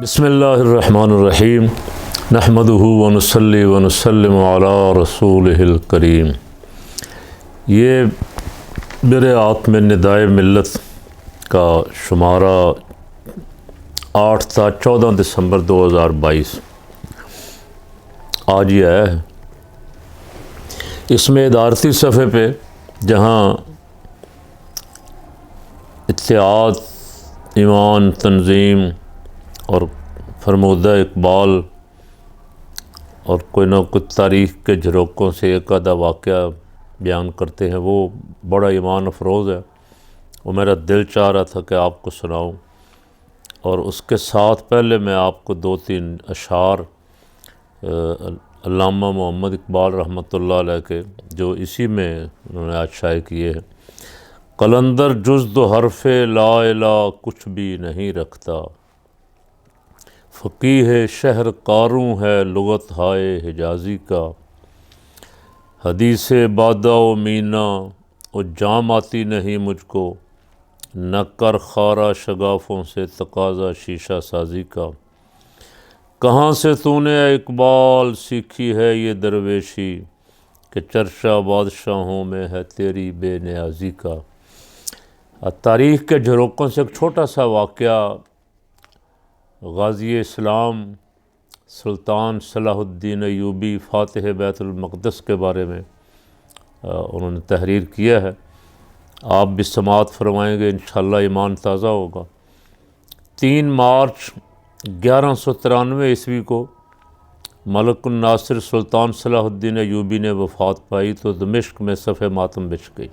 بسم اللہ الرحمن الرحیم نحمدہ ونصلی ونسلم علی رسولہ الکریم۔ یہ میرے ہاتھ میں ندائے ملت کا شمارہ 8 تھا 14 دسمبر 2022 آج یہ ہے۔ اس میں ادارتی صفحے پہ جہاں اتحاد، ایمان، تنظیم اور فرمودہ اقبال اور کوئی نہ کوئی تاریخ کے جھروکوں سے ایک آدھا واقعہ بیان کرتے ہیں، وہ بڑا ایمان افروز ہے۔ وہ میرا دل چاہ رہا تھا کہ آپ کو سناؤں، اور اس کے ساتھ پہلے میں آپ کو 2-3 اشعار علامہ محمد اقبال رحمۃ اللہ علیہ کے جو اسی میں انہوں نے آج شائع کیے ہیں۔ قلندر جز دو حرف لا الہ کچھ بھی نہیں رکھتا، فقیہ شہر قاروں ہے لغت ہائے حجازی کا، حدیث بادہ و مینا و جام آتی نہیں مجھ کو، نہ کر خارا شگافوں سے تقاضا شیشہ سازی کا، کہاں سے تو نے اے اقبال سیکھی ہے یہ درویشی، کہ چرچا بادشاہوں میں ہے تیری بے نیازی کا۔ تاریخ کے جھروکوں سے ایک چھوٹا سا واقعہ غازی اسلام سلطان صلاح الدین ایوبی فاتح بیت المقدس کے بارے میں انہوں نے تحریر کیا ہے، آپ بھی سماعت فرمائیں گے، انشاءاللہ ایمان تازہ ہوگا۔ 3 مارچ 1193 عیسوی کو ملک الناصر سلطان صلاح الدین ایوبی نے وفات پائی تو دمشق میں صف ماتم بچھ گئی،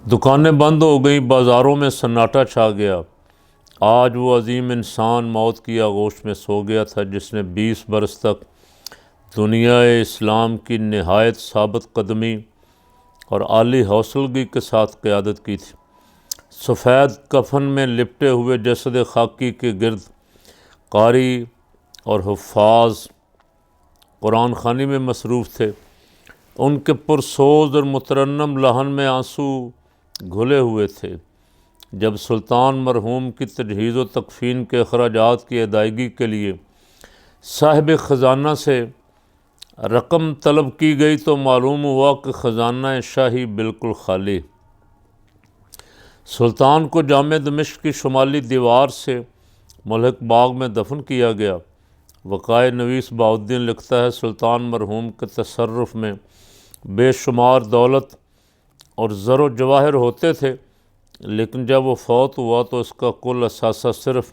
دکانیں بند ہو گئیں، بازاروں میں سناٹا چھا گیا۔ آج وہ عظیم انسان موت کی آغوش میں سو گیا تھا جس نے 20 برس تک دنیا اسلام کی نہایت ثابت قدمی اور عالی حوصلگی کے ساتھ قیادت کی تھی۔ سفید کفن میں لپٹے ہوئے جسد خاکی کے گرد قاری اور حفاظ قرآن خوانی میں مصروف تھے، ان کے پرسوز اور مترنم لہن میں آنسو گھلے ہوئے تھے۔ جب سلطان مرحوم کی تجہیز و تکفین کے اخراجات کی ادائیگی کے لیے صاحب خزانہ سے رقم طلب کی گئی تو معلوم ہوا کہ خزانہ شاہی بالکل خالی۔ سلطان کو جامع دمشق کی شمالی دیوار سے ملحق باغ میں دفن کیا گیا۔ وقائے نویس بہاؤالدین لکھتا ہے، سلطان مرحوم کے تصرف میں بے شمار دولت اور زر و جواہر ہوتے تھے، لیکن جب وہ فوت ہوا تو اس کا کل اثاثہ صرف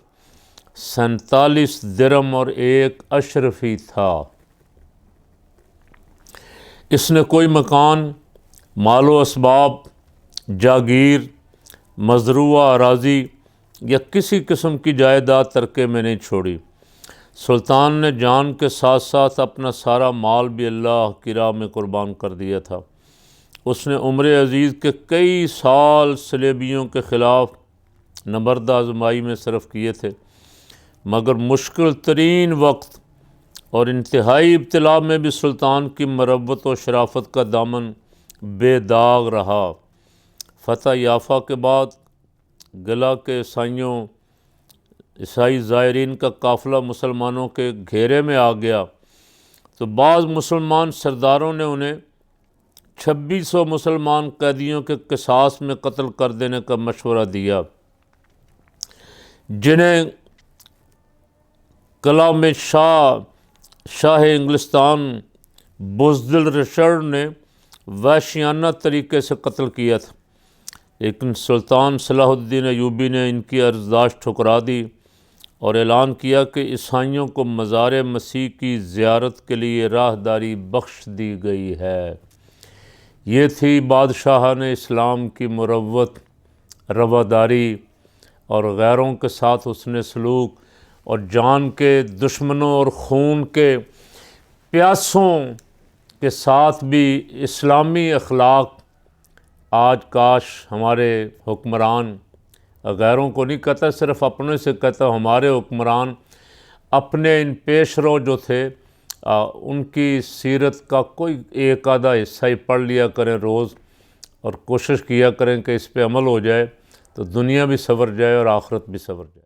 47 درم اور 1 اشرفی تھا۔ اس نے کوئی مکان، مال و اسباب، جاگیر، مزروعہ اراضی یا کسی قسم کی جائیداد ترکے میں نہیں چھوڑی۔ سلطان نے جان کے ساتھ ساتھ اپنا سارا مال بھی اللہ کی راہ میں قربان کر دیا تھا۔ اس نے عمر عزیز کے کئی سال صلیبیوں کے خلاف نبرد آزمائی میں صرف کیے تھے، مگر مشکل ترین وقت اور انتہائی ابتلا میں بھی سلطان کی مروت و شرافت کا دامن بے داغ رہا۔ فتح یافا کے بعد گلا کے عیسائی زائرین کا قافلہ مسلمانوں کے گھیرے میں آ گیا تو بعض مسلمان سرداروں نے انہیں 2600 مسلمان قیدیوں کے قصاص میں قتل کر دینے کا مشورہ دیا، جنہیں قلعہ میں شاہ انگلستان بزدل رچرڈ نے وحشیانہ طریقے سے قتل کیا تھا، لیکن سلطان صلاح الدین ایوبی نے ان کی عرضداشت ٹھکرا دی اور اعلان کیا کہ عیسائیوں کو مزار مسیح کی زیارت کے لیے راہداری بخش دی گئی ہے۔ یہ تھی بادشاہان اسلام کی مروت، رواداری اور غیروں کے ساتھ حسن سلوک، اور جان کے دشمنوں اور خون کے پیاسوں کے ساتھ بھی اسلامی اخلاق۔ آج کاش ہمارے حکمران، غیروں کو نہیں کہتا، صرف اپنے سے کہتا، ہمارے حکمران اپنے ان پیش رو جو تھے ان کی سیرت کا کوئی ایک آدھا حصہ ہی پڑھ لیا کریں روز، اور کوشش کیا کریں کہ اس پہ عمل ہو جائے تو دنیا بھی سنور جائے اور آخرت بھی سنور جائے۔